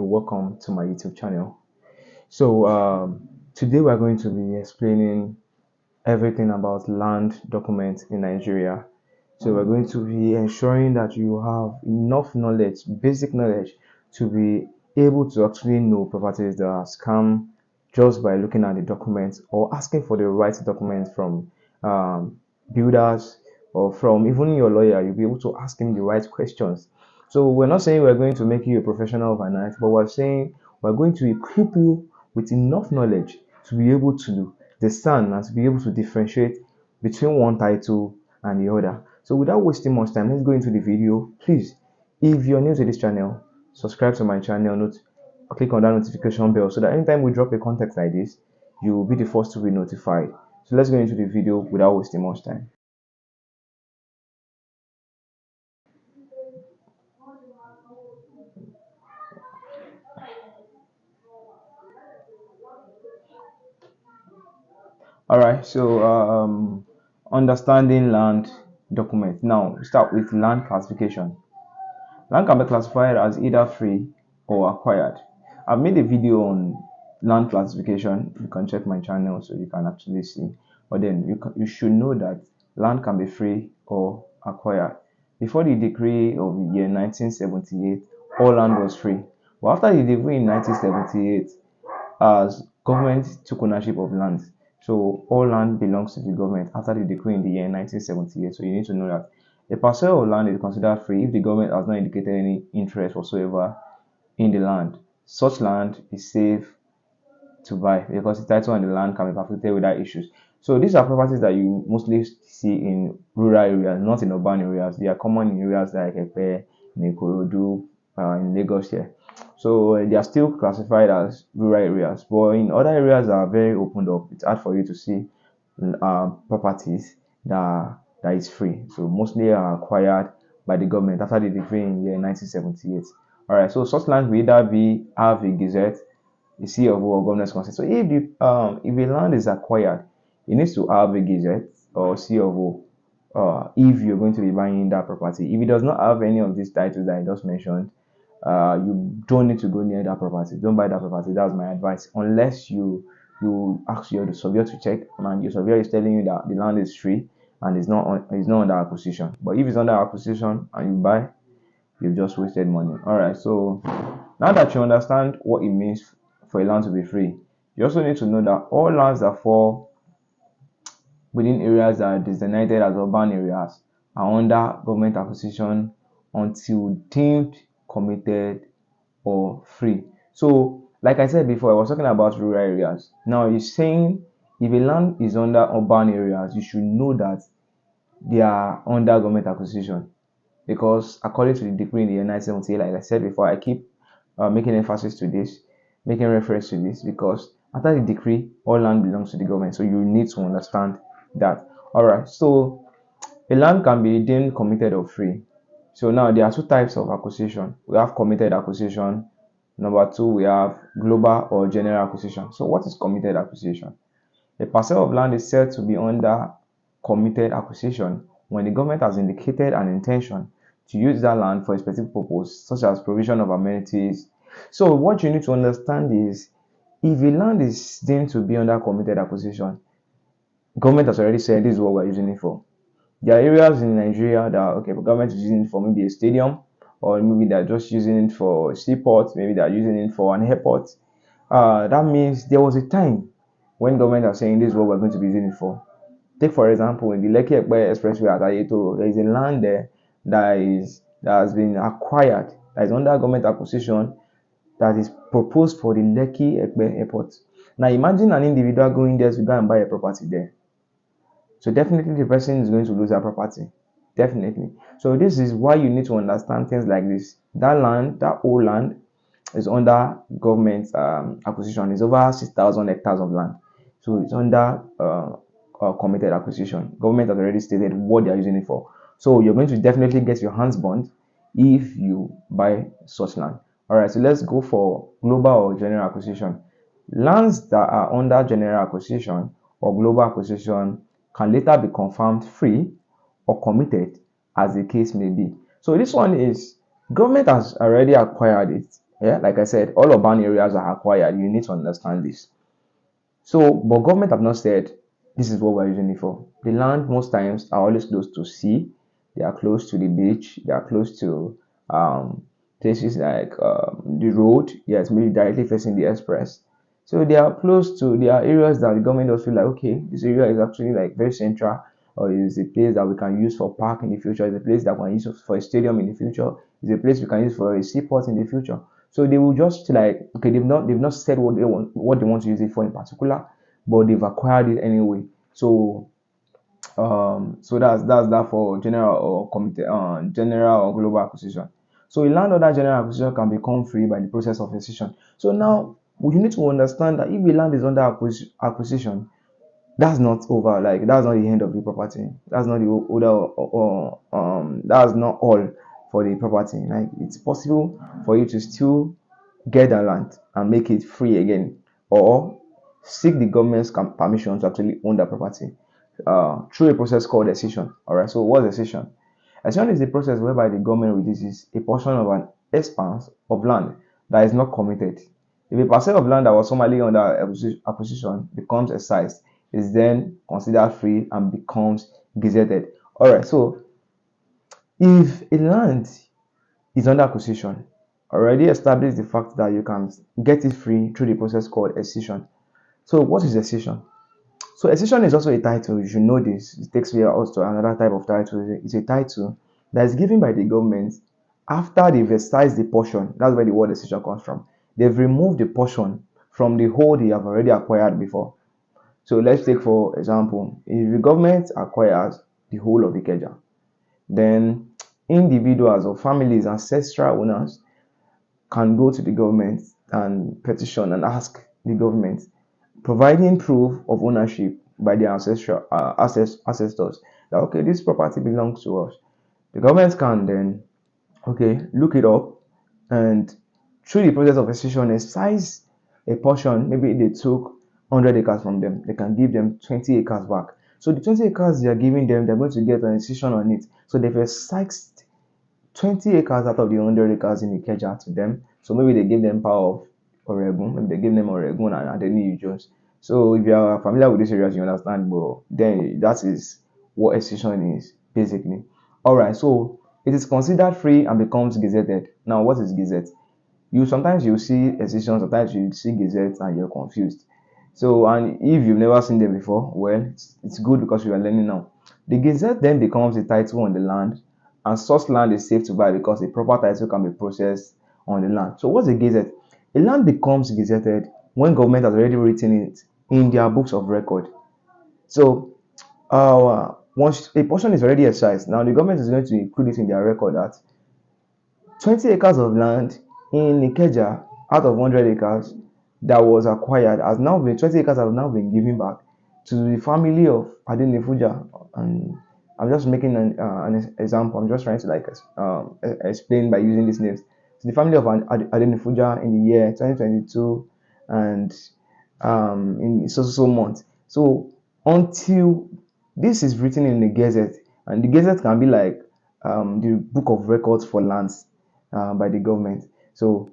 welcome to my YouTube channel. Today we're going to be explaining everything about land documents in Nigeria. So we're going to be ensuring that you have enough knowledge, basic knowledge, to be able to actually know properties that are scam just by looking at the documents or asking for the right documents from builders or from even your lawyer. You'll be able to ask him the right questions. So we're not saying we're going to make you a professional overnight, but we're saying we're going to equip you with enough knowledge to be able to discern and to be able to differentiate between one title and the other. So without wasting much time, let's go into the video. Please, if you're new to this channel, subscribe to my channel, click on that notification bell so that anytime we drop a content like this, you will be the first to be notified. So let's go into the video without wasting much time. All right, so understanding land document. Now we start with land classification. Land can be classified as either free or acquired. I've made a video on land classification. You can check my channel so you can actually see. But then you should know that land can be free or acquired. Before the decree of the year 1978, all land was free. But after the decree in 1978, as government took ownership of land, so all land belongs to the government after the decree in the year 1978. So you need to know that a parcel of land is considered free if the government has not indicated any interest whatsoever in the land. Such land is safe to buy because the title on the land can be perfected without issues. So these are properties that you mostly see in rural areas, not in urban areas. They are common in areas like Epe, Ikorodu, in Lagos here. So they are still classified as rural areas, but in other areas that are very opened up, it's hard for you to see properties that is free. So mostly are acquired by the government after the decree in year 1978. All right, so such land will either have a Gazette, a C of O, or governor's consent. So if a land is acquired, it needs to have a Gazette or C of O. If you're going to be buying that property, if it does not have any of these titles that I just mentioned, you don't need to go near that property. Don't buy that property. That's my advice. Unless you ask the surveyor to check, and your surveyor is telling you that the land is free and it's not under acquisition. But if it's under acquisition and you buy, you've just wasted money. All right. So now that you understand what it means for a land to be free, you also need to know that all lands that fall within areas that are designated as urban areas are under government acquisition until deemed committed or free. So like I said before, I was talking about rural areas. Now you're saying if a land is under urban areas, you should know that they are under government acquisition, because according to the decree in the year 1978, like I said before, I keep making emphasis to this, making reference to this, because after the decree, all land belongs to the government. So you need to understand that. All right, so a land can be deemed committed or free. So now there are two types of acquisition. We have committed acquisition. Number two, we have global or general acquisition. So what is committed acquisition? A parcel of land is said to be under committed acquisition when the government has indicated an intention to use that land for a specific purpose, such as provision of amenities. So what you need to understand is, if a land is deemed to be under committed acquisition, government has already said this is what we're using it for. There are areas in Nigeria that, okay, the government is using it for maybe a stadium, or maybe they're just using it for a seaport, maybe they're using it for an airport. That means there was a time when government are saying this is what we're going to be using it for. Take for example, in the Lekki Ekpe Expressway at Ayetoro, there is a land there that has been acquired, that is under government acquisition, that is proposed for the Lekki Ekpe Airport. Now imagine an individual going there to go and buy a property there. So definitely the person is going to lose their property. Definitely. So this is why you need to understand things like this. That land, that old land, is under government acquisition. It's over 6,000 hectares of land. So it's under committed acquisition. Government has already stated what they are using it for. So you're going to definitely get your hands burnt if you buy such land. All right, so let's go for global or general acquisition. Lands that are under general acquisition or global acquisition can later be confirmed free or committed, as the case may be. So this one is, government has already acquired it, Yeah, like I said, all urban areas are acquired. You need to understand this. So, but government have not said this is what we're using it for. The land most times are always close to sea. They are close to the beach. They are close to um, places like the road. Yes, maybe directly facing the express. So they are close to. There are areas that the government does feel like, okay, this area is actually like very central, or is a place that we can use for park in the future. Is a place that we can use for a stadium in the future. Is a place we can use for a seaport in the future. So they will just like, okay, they've not said what they want to use it for in particular, but they've acquired it anyway. So so that's that for general or committee general or global acquisition. So a land under general acquisition can become free by the process of acquisition. So now you need to understand that if a land is under acquisition, that's not over. Like that's not the end of the property. That's not the order or that's not all for the property. Like it's possible for you to still get the land and make it free again, or seek the government's permission to actually own the property through a process called excision. All right. So what's excision? Excision is the process whereby the government releases a portion of an expanse of land that is not committed. If a parcel of land that was formerly under acquisition becomes excised, it is then considered free and becomes gazetted. All right. So if a land is under acquisition, already established the fact that you can get it free through the process called excision. So what is excision? So excision is also a title. You should know this. It takes me also to another type of title. It's a title that is given by the government after they've excised the portion. That's where the word excision comes from. They've removed the portion from the whole they have already acquired before. So let's take for example, if the government acquires the whole of Ikeja, then individuals or families, ancestral owners can go to the government and petition and ask the government, providing proof of ownership by their ancestral ancestors, that okay, this property belongs to us. The government can then look it up, and through the process of excision excise a portion. Maybe they took 100 acres from them, they can give them 20 acres back. So the 20 acres they are giving them, they're going to get an excision on it. So they've excised 20 acres out of the 100 acres in Ikeja to them. So maybe they give them power of Oregon, maybe they give them Oregon and Adeni Jones. So if you are familiar with this area, you understand, but then that is what excision is basically. Alright, so it is considered free and becomes gazetted. Now, what is gazette? You see excision, sometimes you see gazette and you're confused. So, and if you've never seen them before, well, it's good because you are learning now. The gazette then becomes a title on the land, and such land is safe to buy because a proper title can be processed on the land. So what's a gazette? A land becomes gazetted when government has already written it in their books of record. So once a portion is already excised, now the government is going to include it in their record that 20 acres of land in Ikeja out of 100 acres that was acquired has now been 20 acres have now been given back to the family of Adenifuja. And I'm just making an example. I'm just trying to explain by using these names. So the family of Adenifuja in the year 2022 and in so month. So until this is written in the Gazette, and the Gazette can be like the book of records for lands by the government. So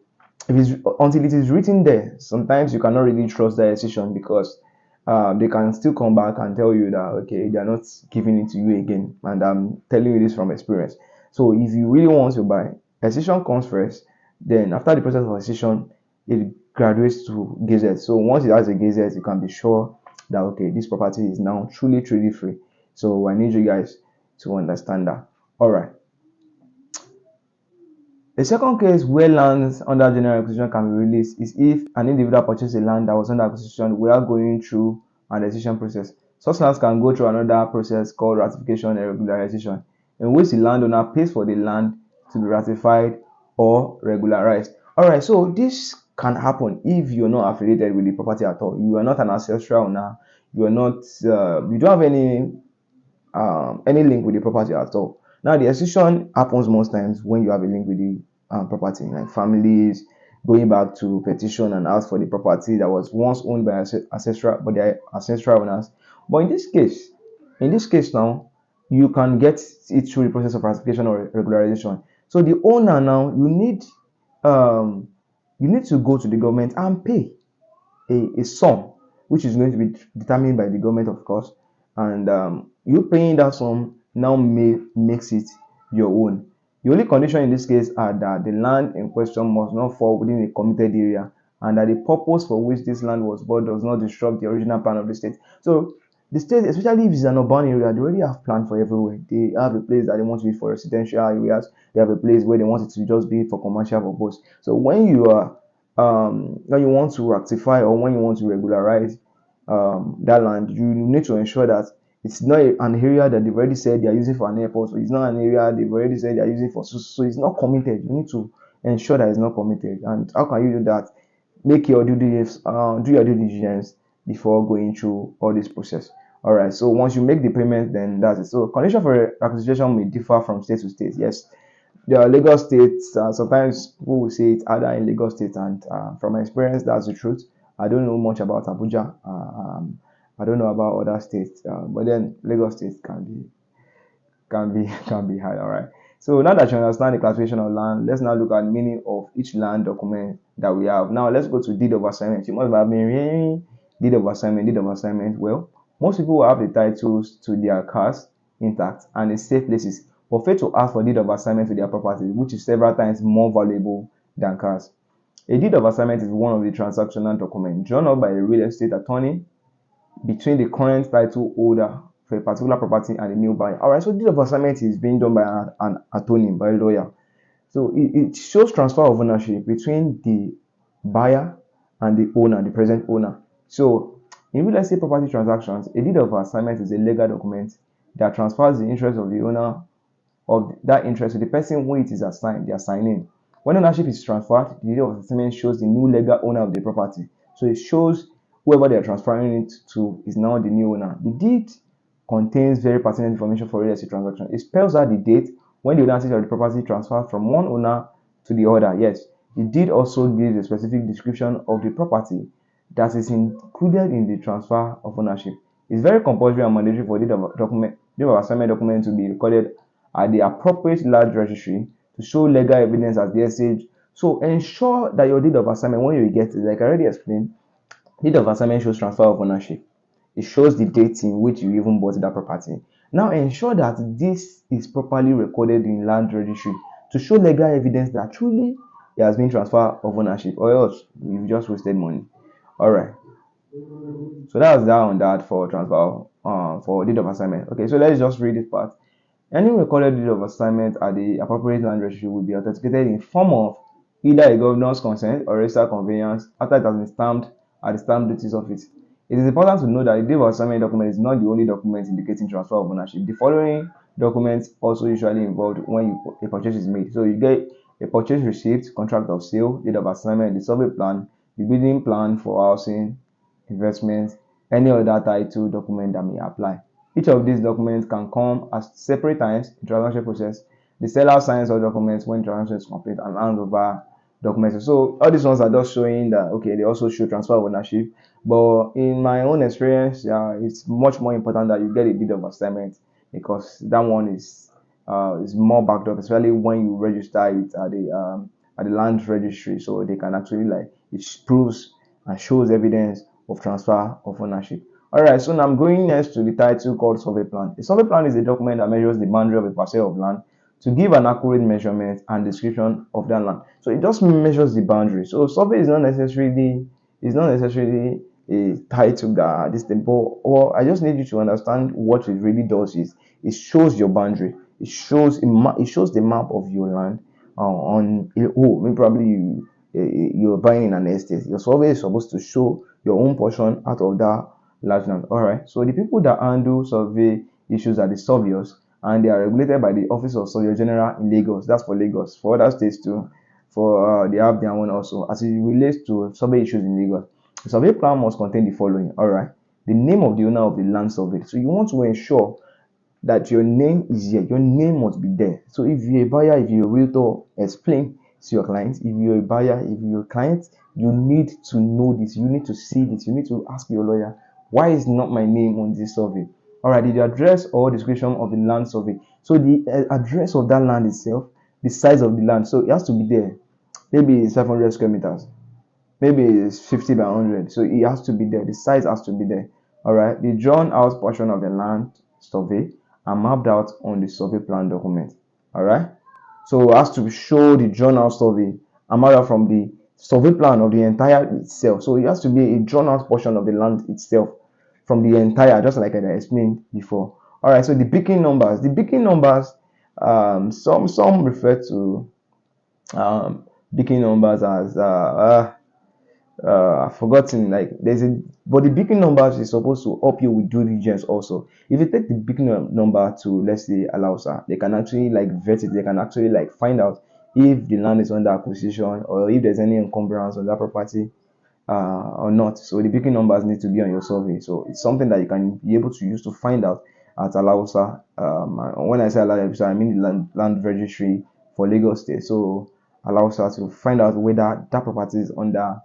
if it's until it is written there, sometimes you cannot really trust that decision because they can still come back and tell you that okay, they are not giving it to you again. And I'm telling you this from experience. So if you really want to buy, decision comes first. Then after the process of decision, it graduates to Gazette. So once it has a Gazette, you can be sure that okay, this property is now truly free. So I need you guys to understand that. All right. The second case where lands under general acquisition can be released is if an individual purchases a land that was under acquisition without going through an decision process. Such lands can go through another process called ratification and regularization, in which the landowner pays for the land to be ratified or regularized. Alright, so this can happen if you're not affiliated with the property at all. You are not an ancestral owner, you are not you don't have any link with the property at all. Now, the excision happens most times when you have a link with the property, like families going back to petition and ask for the property that was once owned by their ancestral owners. But in this case now, you can get it through the process of ratification or regularization. So the owner now, you need you need to go to the government and pay a sum, which is going to be determined by the government, of course. And you paying that sum now makes it your own. The only condition in this case are that the land in question must not fall within a committed area, and that the purpose for which this land was bought does not disrupt the original plan of the state. So the state, especially if it's an urban area, they already have plan for everywhere. They have a place that they want to be for residential areas. They have a place where they want it to just be for commercial purpose. So when you want to rectify or when you want to regularize that land, you need to ensure that it's not an area that they've already said they are using for an airport, or it's not an area they've already said they are using for, so it's not committed. You need to ensure that it's not committed. And how can you do that? Make your due diligence, do your due diligence before going through all this process. All right. So once you make the payment, then that's it. So condition for acquisition may differ from state to state. Yes, there are Lagos states. Sometimes people will say it's either in Lagos state, and from my experience, that's the truth. I don't know much about Abuja. I don't know about other states, but then Lagos state can be hard. All right. So now that you understand the classification of land, let's now look at the meaning of each land document that we have. Now let's go to deed of assignment. You must have been hearing deed of assignment, deed of assignment. Well, most people will have the titles to their cars intact and in safe places, but fail to ask for deed of assignment to their property, which is several times more valuable than cars. A deed of assignment is one of the transactional documents drawn up by a real estate attorney between the current title holder for a particular property and a new buyer. All right, so deed of assignment is being done by an attorney, by a lawyer. So it shows transfer of ownership between the buyer and the owner, the present owner. So in real estate property transactions, a deed of assignment is a legal document that transfers the interest of the owner of that interest to the person who it is assigned, the assignee. When ownership is transferred, the deed of assignment shows the new legal owner of the property. So it shows whoever they are transferring it to is now the new owner. The deed contains very pertinent information for real estate transaction. It spells out the date when the ownership of the property transferred from one owner to the other. Yes, the deed also gives a specific description of the property that is included in the transfer of ownership. It's very compulsory and mandatory for deed of assignment document to be recorded at the appropriate land registry to show legal evidence as the estate. So ensure that your deed of assignment, when you get it, like I already explained, deed of assignment shows transfer of ownership. It shows the date in which you even bought that property. Now ensure that this is properly recorded in land registry to show legal evidence that truly there has been transfer of ownership, or else you've just wasted money. All right. So that's that on that for transfer for deed of assignment. Okay, so let's just read this part. Any recorded deed of assignment at the appropriate land registry will be authenticated in form of either a governor's consent or registered conveyance after it has been stamped at the stamp duty office. It is important to note that the deed of assignment document is not the only document indicating transfer of ownership. The following documents also usually involved when a purchase is made. So you get a purchase receipt, contract of sale, deed of assignment, the survey plan, the building plan for housing, investments, any other title document that may apply. Each of these documents can come at separate times in transaction process. The seller signs all documents when transaction is complete and hands over documents. So all these ones are just showing that okay, they also show transfer of ownership. But in my own experience, it's much more important that you get a deed of assignment because that one is more backed up, especially when you register it at the land registry. So they can actually it proves and shows evidence of transfer of ownership. Alright, so now I'm going next to the title called survey plan. A survey plan is a document that measures the boundary of a parcel of land to give an accurate measurement and description of that land. So it just measures the boundary. So survey is not necessarily a title that this thing, or I just need you to understand what it really does is it shows your boundary. It shows the map of your land maybe probably you're buying in an estate. Your survey is supposed to show your own portion out of that large land. All right. So the people that handle survey issues are the surveyors, and they are regulated by the Office of Surveyor General in Lagos. That's for Lagos. For other states too, for they have their own also. As it relates to survey issues in Lagos, the survey plan must contain the following. All right. The name of the owner of the land surveyed. So you want to ensure that your name is here. Your name must be there. So if you're a buyer, if you're a realtor, explain to your client. If you're a buyer, if you're a client, you need to know this. You need to see this. You need to ask your lawyer, why is not my name on this survey? All right, the address or description of the land survey. So the address of that land itself, the size of the land. So it has to be there. maybe it's 700 square meters, maybe it's 50 by 100, so it has to be there, the size has to be there. All right, the drawn out portion of the land survey are mapped out on the survey plan document. All right, so it has to show the drawn out survey and mapped out from the survey plan of the entire itself. So it has to be a drawn out portion of the land itself from the entire, just like I explained before. All right, so the beacon numbers, some refer to beacon numbers as I've forgotten, like there's a, but the beacon numbers is supposed to help you with due diligence also. If you take the beacon number to, let's say, Alausa, they can actually like vet it, they can actually like find out if the land is under acquisition or if there's any encumbrance on that property or not. So the beacon numbers need to be on your survey. So it's something that you can be able to use to find out at Alausa. When I say Alausa, I mean the land registry for Lagos State. So Alausa to find out whether that property is under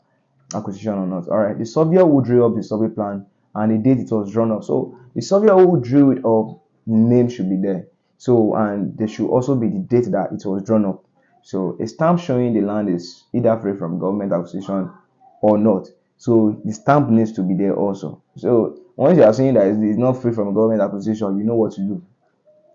acquisition or not. All right, the surveyor will draw up the survey plan and the date it was drawn up. So the surveyor will draw it up, the name should be there. So, and there should also be the date that it was drawn up. So a stamp showing the land is either free from government acquisition or not. So the stamp needs to be there also. So once you are saying that it's not free from government acquisition, you know what to do.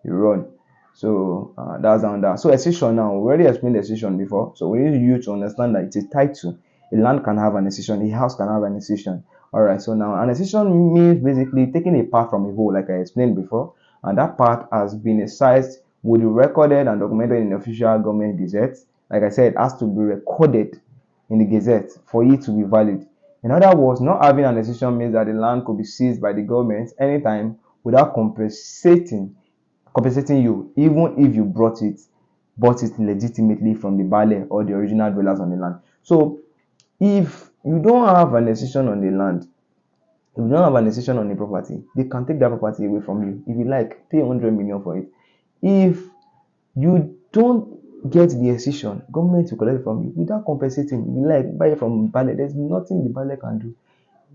You run. So that's on that. So excision now, we already explained excision before. So we need you to understand that it's a title. A land can have an excision, a house can have an excision. Alright, so now an excision means basically taking a part from a whole, like I explained before, and that part has been excised, will be recorded and documented in the official government gazette. Like I said, it has to be recorded in the gazette for it to be valid. In other words, not having an excision means that the land could be seized by the government anytime without compensating you, even if you bought it legitimately from the Bale or the original dwellers on the land. So if you don't have an excision on the land, if you don't have an excision on the property, they can take that property away from you. If you like, pay 100 million for it. If you don't get the excision, government will collect it from you without compensating. If you like, buy it from Bale. There's nothing the Bale can do.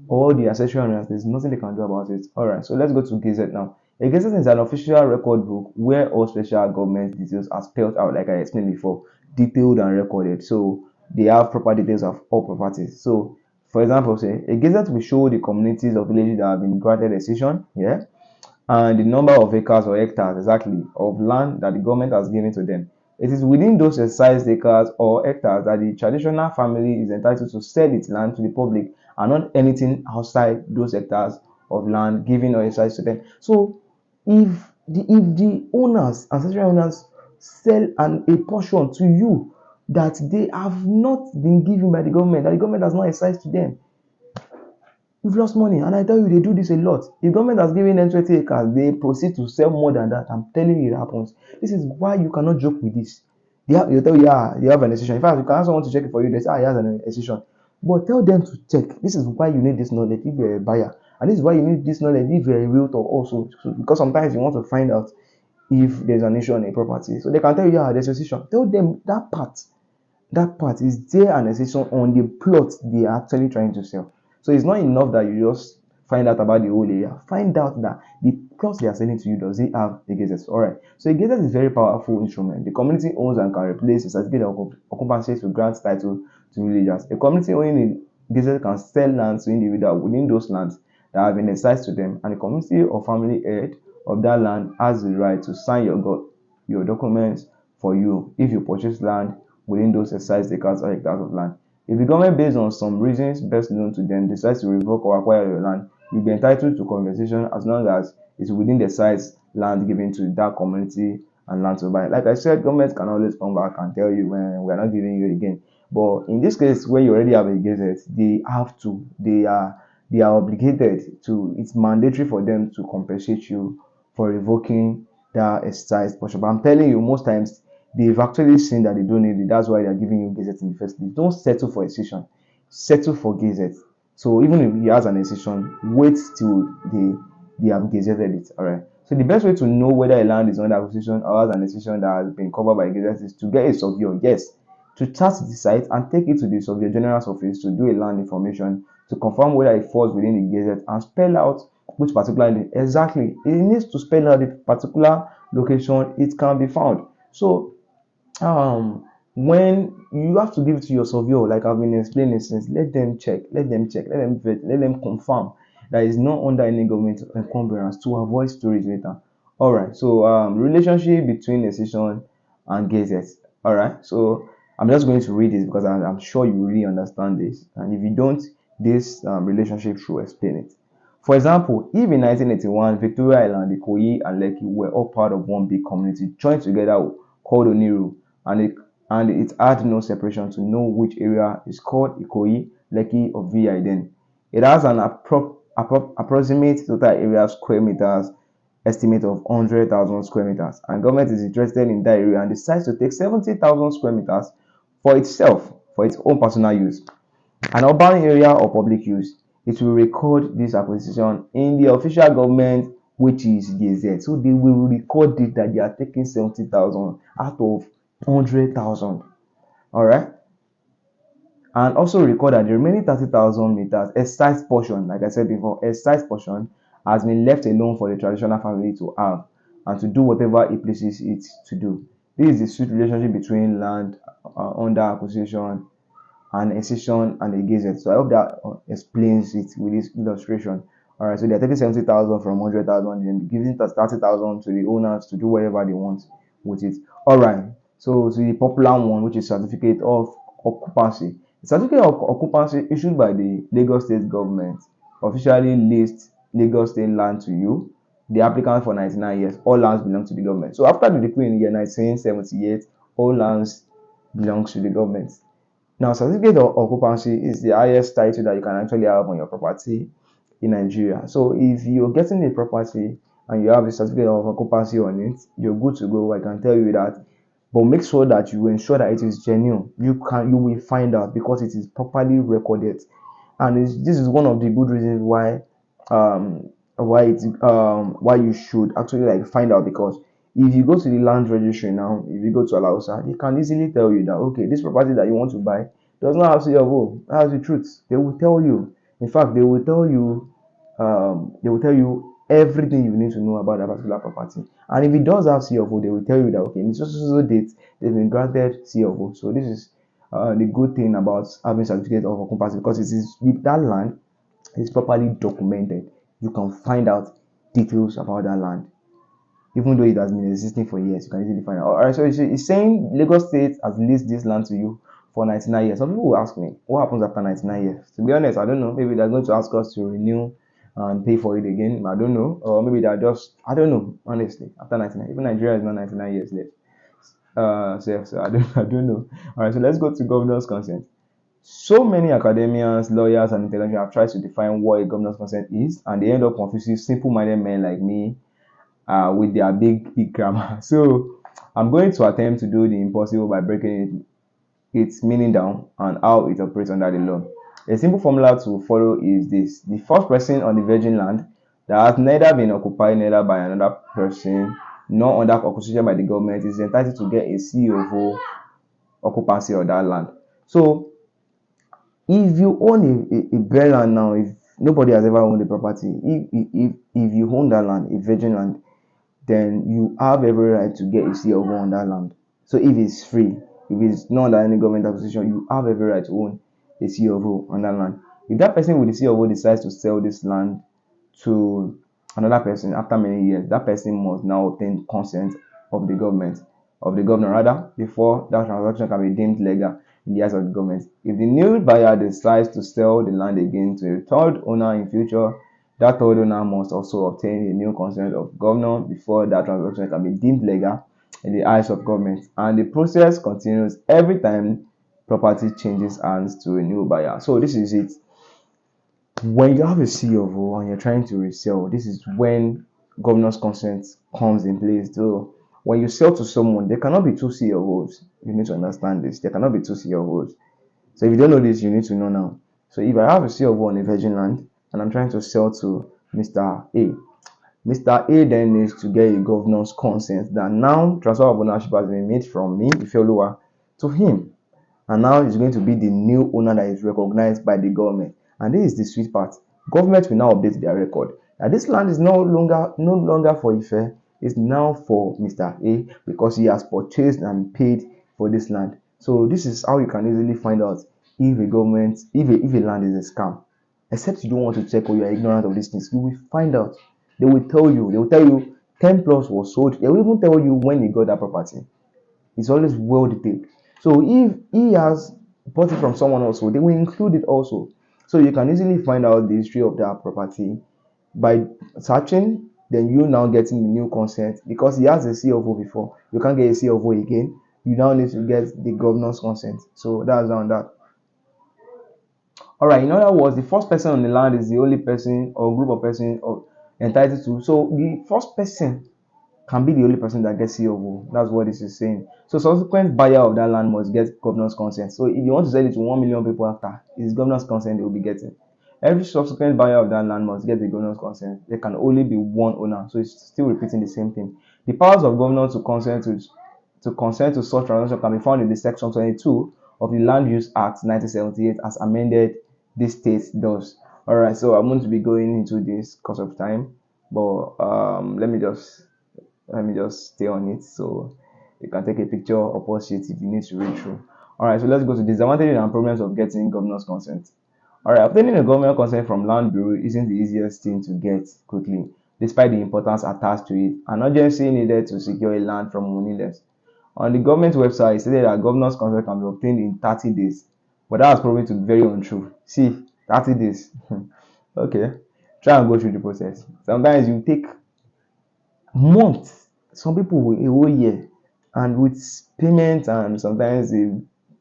Or the accessory owners, there's nothing they can do about it. Alright, so let's go to Gazette now. A Gazette is an official record book where all special government details are spelled out, like I explained before, detailed and recorded. So they have proper details of all properties. So, for example, say a Gazette will show the communities or villages that have been granted excision, yeah, and the number of acres or hectares exactly of land that the government has given to them. It is within those excised acres or hectares that the traditional family is entitled to sell its land to the public and not anything outside those hectares of land given or excised to them. So if the owners, ancestral owners, sell a portion to you that they have not been given by the government, that the government has not excised to them, you've lost money. And I tell you, they do this a lot. If government has given them 20 acres, they proceed to sell more than that. I'm telling you, it happens. This is why you cannot joke with this. They'll tell you, yeah, you have an excision. In fact, you can ask someone to check it for you. They say, he has an excision. But tell them to check. This is why you need this knowledge if you're a buyer. And this is why you need this knowledge if you're a realtor also. So, because sometimes you want to find out if there's an issue on a property. So they can tell you, yeah, there's an excision. Tell them that part is there an excision on the plot they are actually trying to sell. So it's not enough that you just find out about the whole area. Find out that the plot they are selling to you, does it have a gazette? Alright. So a gazette is a very powerful instrument. The community owns and can replace a certificate of occupancy to grant title to villagers. A community owning a gazette can sell land to individuals within those lands that have been assigned to them, and the community or family head of that land has the right to sign your documents for you if you purchase land within those excised acres or hectares of land. If the government, based on some reasons best known to them, decides to revoke or acquire your land, you'll be entitled to compensation as long as it's within the size land given to that community and land to buy. Like I said, government can always come back and tell you when we're not giving you again. But in this case, where you already have a gazette, they are obligated to, it's mandatory for them to compensate you for revoking that excised portion. But I'm telling you, most times they've actually seen that they don't need it. That's why they're giving you gazette in the first place. Don't settle for excision. Settle for gazette. So even if he has an excision, wait till they have gazetted it. Alright. So the best way to know whether a land is under acquisition or has an excision that has been covered by gazette is to get a surveyor. Yes. To task the site and take it to the surveyor general's office to do a land information to confirm whether it falls within the gazette and spell out which particular exactly. It needs to spell out the particular location it can be found. So when you have to give it to your surveyor, like I've been explaining since, let them check, let them check, let them vet, let them confirm that it's not under any government encumbrance to avoid storage later. All right. So relationship between Excision and Gazette. All right. So I'm just going to read this because I'm sure you really understand this, and if you don't, this relationship should explain it. For example, if in 1981 Victoria Island, Ikoyi, and Lekki were all part of one big community joined together called Oniru, and it had no separation to know which area is called Ikoyi, Lekki, or VI then. It has an approximate total area square meters estimate of 100,000 square meters, and government is interested in that area and decides to take 70,000 square meters for itself, for its own personal use. An urban area or public use, it will record this acquisition in the official government, which is Gazette. So they will record it that they are taking 70,000 out of 100,000. All right. And also record that the remaining 30,000 meters, a size portion, like I said before, a size portion has been left alone for the traditional family to have and to do whatever it pleases it to do. This is the sweet relationship between land under acquisition and Excision and a Gazette. So I hope that explains it with this illustration. All right, so they're taking 70,000 from 100,000 and giving 30,000 to the owners to do whatever they want with it. All right, so the popular one, which is certificate of occupancy. The certificate of occupancy issued by the Lagos State government officially lists Lagos State land to you, the applicant, for 99 years. All lands belong to the government. So after the decree in the year 1978, all lands belongs to the government. Now, certificate of occupancy is the highest title that you can actually have on your property in Nigeria. So if you're getting a property and you have a certificate of occupancy on it, you're good to go. I can tell you that. But make sure that you ensure that it is genuine. You will find out because it is properly recorded. And this is one of the good reasons why why you should actually like find out, because if you go to the land registry now, if you go to Alausa, they can easily tell you that okay, this property that you want to buy does not have CFO. That's the truth. They will tell you. In fact, they will tell you everything you need to know about that particular property. And if it does have CFO, they will tell you that okay, in so date they've been granted CFO. So this is the good thing about having certificate of occupancy, because it is that land is properly documented. You can find out details about that land. Even though it has been existing for years, you can easily find out. All right, so it's saying Lagos State has leased this land to you for 99 years. Some people will ask me, what happens after 99 years? To be honest, I don't know. Maybe they're going to ask us to renew and pay for it again. I don't know. Or maybe they're just, I don't know, honestly, after 99. Even Nigeria is not 99 years left. So I don't know. All right, so let's go to governor's consent. So many academians, lawyers, and intellectuals have tried to define what a governor's consent is, and they end up confusing simple-minded men like me with their big grammar. So I'm going to attempt to do the impossible by breaking its meaning down and how it operates under the law. A simple formula to follow is this: the first person on the virgin land that has neither been occupied neither by another person nor under acquisition by the government is entitled to get a COO occupancy of that land. So if you own a bare land now, if nobody has ever owned the property, if you own that land, a virgin land, then you have every right to get a COO on that land. So if it's free, if it's not under any government acquisition, you have every right to own a COO on that land. If that person with the COO decides to sell this land to another person after many years, that person must now obtain consent of the governor rather, before that transaction can be deemed legal in the eyes of the government. If the new buyer decides to sell the land again to a third owner in future, that third owner must also obtain a new consent of governor before that transaction can be deemed legal in the eyes of government. And the process continues every time property changes hands to a new buyer. So this is it. When you have a COO and you're trying to resell, this is when governor's consent comes in place. So when you sell to someone, there cannot be two COOs. You need to understand this. There cannot be two COOs. So if you don't know this, you need to know now. So if I have a COO on a virgin land and I'm trying to sell to Mr. A, Mr. A then needs to get a governor's consent that now transfer of ownership has been made from me, Ifeoluwa, to him. And now he's going to be the new owner that is recognized by the government. And this is the sweet part. Government will now update their record. Now this land is no longer for Ife. It's now for Mr. A because he has purchased and paid for this land. So this is how you can easily find out if a government, if a land is a scam. Except you don't want to check or you are ignorant of these things, you will find out. They will tell you. They will tell you 10 plus was sold. They will even tell you when you got that property. It's always well detailed. So if he has bought it from someone else, so they will include it also. So you can easily find out the history of that property by searching. Then you now getting the new consent because he has a CFO before. You can't get a CFO again. You now need to get the governor's consent. So that's on that. All right. In other words, the first person on the land is the only person or group of person or entitled to. So the first person can be the only person that gets COO. That's what this is saying. So subsequent buyer of that land must get governor's consent. So if you want to sell it to 1 million people after, it's governor's consent they will be getting. Every subsequent buyer of that land must get the governor's consent. There can only be one owner. So it's still repeating the same thing. The powers of governor to consent to such transaction can be found in the section 22 of the Land Use Act 1978 as amended this state does. Alright, so I'm going to be going into this because of time. But let me just stay on it so you can take a picture or post it if you need to read through. All right, so let's go to disadvantages and problems of getting governor's consent. All right, obtaining a government consent from Land Bureau isn't the easiest thing to get quickly, despite the importance attached to it. An urgency needed to secure a land from moneyless. On the government website, it stated that governor's consent can be obtained in 30 days, but that was proven to be very untrue. See, 30 days. Okay, try and go through the process. Sometimes you take months, some people will a whole year, and with payment and sometimes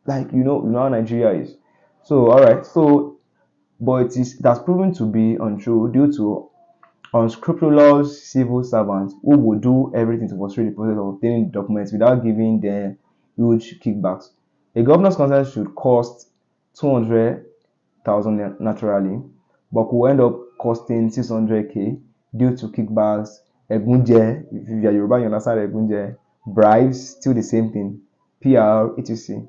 like you know how Nigeria is. So all right, so but that's proven to be untrue due to unscrupulous civil servants who will do everything to frustrate the process of obtaining the documents without giving them huge kickbacks. A governor's consent should cost 200,000 naturally, but could end up costing 600k due to kickbacks, egunje, if you are Yoruba, you understand egunje, bribes, still the same thing, PR, etc.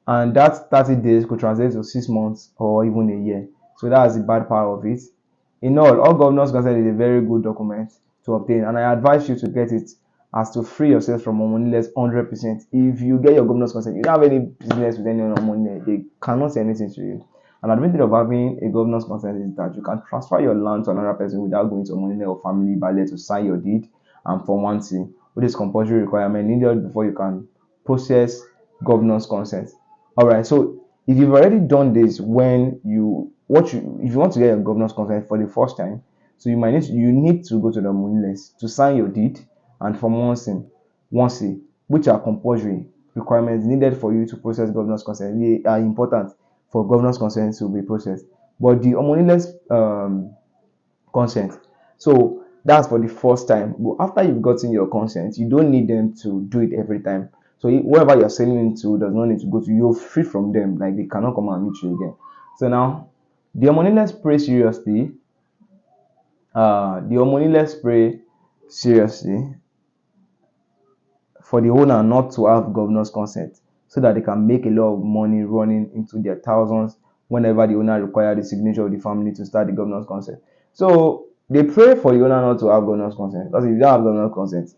And that 30 days could translate to 6 months or even a year. So that's the bad part of it. In all governor's consent is a very good document to obtain, and I advise you to get it as to free yourself from moneyless 100%. If you get your governor's consent, you don't have any business with anyone on money. They cannot say anything to you. An advantage of having a governor's consent is that you can transfer your land to another person without going to a money or family buyer to sign your deed and for one thing, which is compulsory requirement needed before you can process governor's consent. All right, so if you've already done this when if you want to get your governor's consent for the first time, so you need to go to the moneyless to sign your deed and for one C, which are compulsory requirements needed for you to process governor's consent. They are important for governor's consent to be processed. But the moneyless consent, so that's for the first time. But after you've gotten your consent, you don't need them to do it every time. So whoever you're selling into does not need to go to you. You're free from them. Like they cannot come and meet you again. So now, the moneyless pray seriously. The moneyless pray seriously for the owner not to have governor's consent so that they can make a lot of money running into their thousands whenever the owner requires the signature of the family to start the governor's consent. So they pray for the owner not to have governor's consent because if you don't have governor's consent,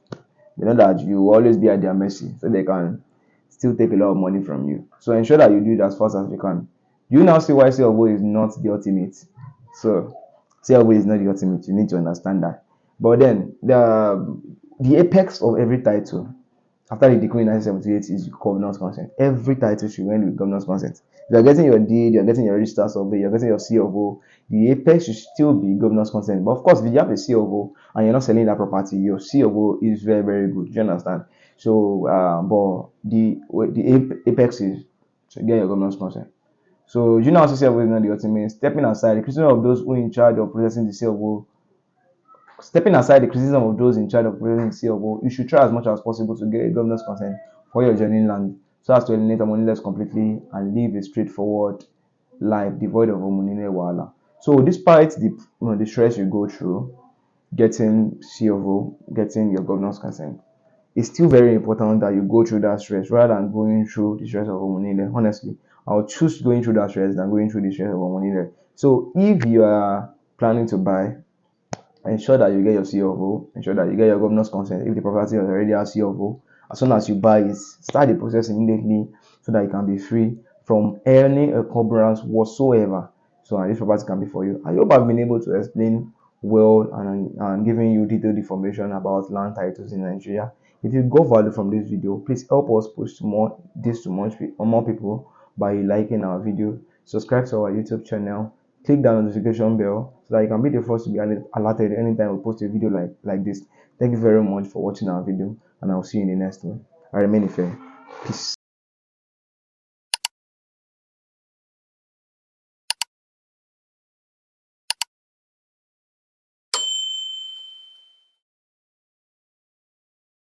they know that you will always be at their mercy, so they can still take a lot of money from you. So ensure that you do it as fast as you can. You now see why CFO is not the ultimate. So CFO is not the ultimate. You need to understand that. But then the apex of every title after the decree in 1978 is governor's consent. Every title should end with governor's consent. If you're getting your deed, you're getting your register survey, you're getting your CFO, the apex should still be governor's consent. But of course, if you have a CFO and you're not selling that property, your CFO is very, very good. Do you understand? So, but the apex is to get your governor's consent. So, you know, CFO is not the ultimate. Stepping aside the criticism of those in charge of processing the CFO, you should try as much as possible to get a governor's consent for your journey land so as to eliminate moneyless completely and live a straightforward life devoid of money wahala. So despite the stress you go through getting CFO, getting your governor's consent, it's still very important that you go through that stress rather than going through the stress of money. Honestly, I'll choose going through that stress than going through the stress of money. So if you are planning to buy, ensure that you get your CFO, ensure that you get your governor's consent if the property is already has CFO. As soon as you buy it, start the process immediately so that you can be free from any encumbrance whatsoever. So this property can be for you. I hope I've been able to explain well and giving you detailed information about land titles in Nigeria. If you got value from this video, please help us push to more people by liking our video, subscribe to our YouTube channel, click that notification bell so that you can be the first to be alerted anytime we post a video like this. Thank you very much for watching our video, and I'll see you in the next one. I remain fair. Peace.